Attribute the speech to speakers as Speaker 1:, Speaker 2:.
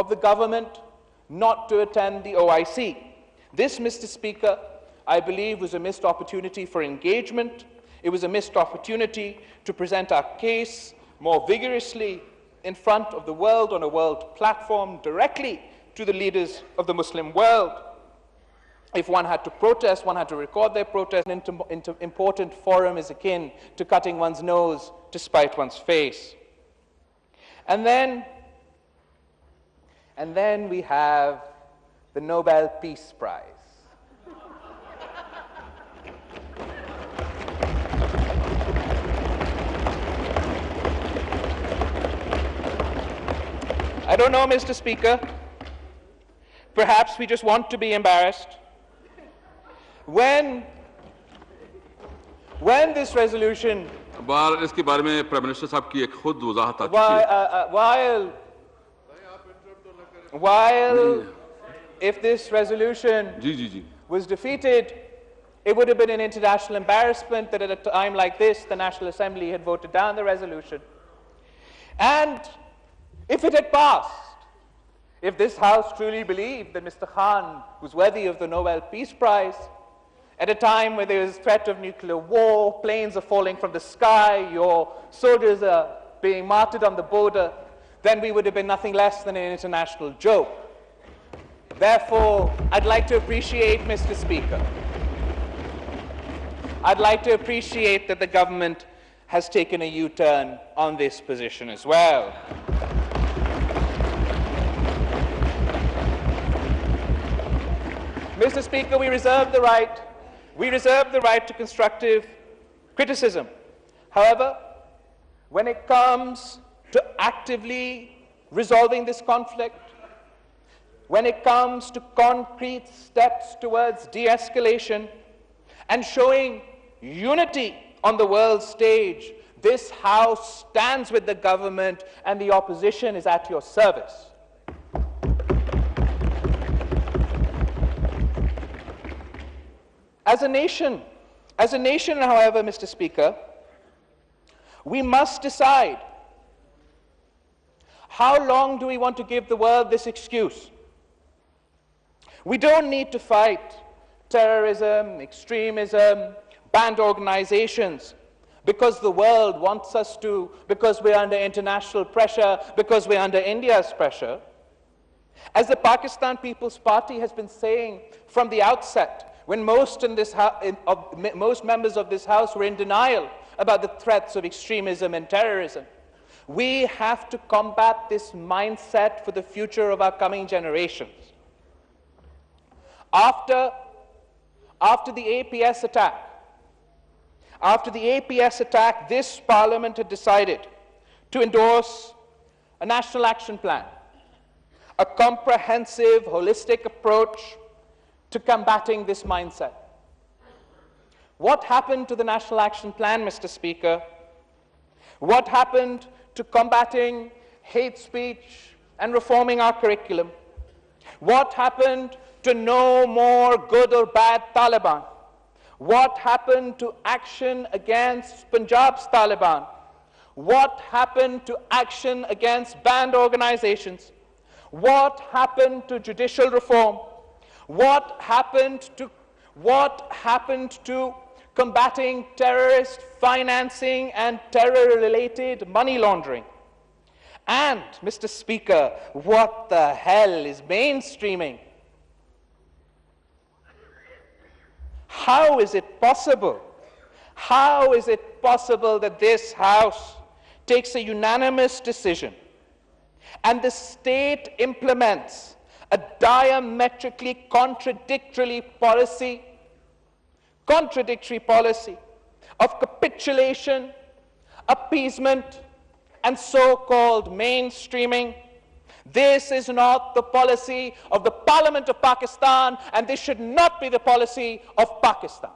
Speaker 1: of the government not to attend the OIC. This, Mr. Speaker, I believe was a missed opportunity for engagement. It was a missed opportunity to present our case more vigorously in front of the world on a world platform directly to the leaders of the Muslim world. If one had to protest, one had to record their protest. An important forum is akin to cutting one's nose to spite one's face. And then we have the Nobel Peace Prize. I don't know, Mr. Speaker. Perhaps we just want to be embarrassed. When this resolution,
Speaker 2: इसके बारे में prime minister साहब की एक खुद वजाहत आ चुकी है।
Speaker 1: while if this resolution was defeated, it would have been an international embarrassment that at a time like this, the National Assembly had voted down the resolution. And if it had passed, if this House truly believed that Mr. Khan was worthy of the Nobel Peace Prize, at a time where there is threat of nuclear war, planes are falling from the sky, your soldiers are being martyred on the border, then we would have been nothing less than an international joke. Therefore, I'd like to appreciate, Mr. Speaker, I'd like to appreciate that the government has taken a U-turn on this position as well. Mr. Speaker, we reserve the right to constructive criticism. However, when it comes to actively resolving this conflict, when it comes to concrete steps towards de-escalation and showing unity on the world stage, this House stands with the government and the opposition is at your service. As a nation, however, Mr. Speaker, we must decide how long do we want to give the world this excuse. We don't need to fight terrorism, extremism, banned organizations because the world wants us to, because we're under international pressure, because we're under India's pressure. As the Pakistan People's Party has been saying from the outset, when most members of this House were in denial about the threats of extremism and terrorism, we have to combat this mindset for the future of our coming generations. After the APS attack, this Parliament had decided to endorse a national action plan, a comprehensive, holistic approach to combating this mindset. What happened to the National Action Plan, Mr. Speaker? What happened to combating hate speech and reforming our curriculum? What happened to no more good or bad Taliban? What happened to action against Punjab's Taliban? What happened to action against banned organizations? What happened to judicial reform? What happened to combating terrorist financing and terror-related money laundering? And, Mr. Speaker, what the hell is mainstreaming? How is it possible? How is it possible that this House takes a unanimous decision and the state implements a diametrically contradictory policy of capitulation, appeasement, and so-called mainstreaming? This is not the policy of the Parliament of Pakistan, and this should not be the policy of Pakistan.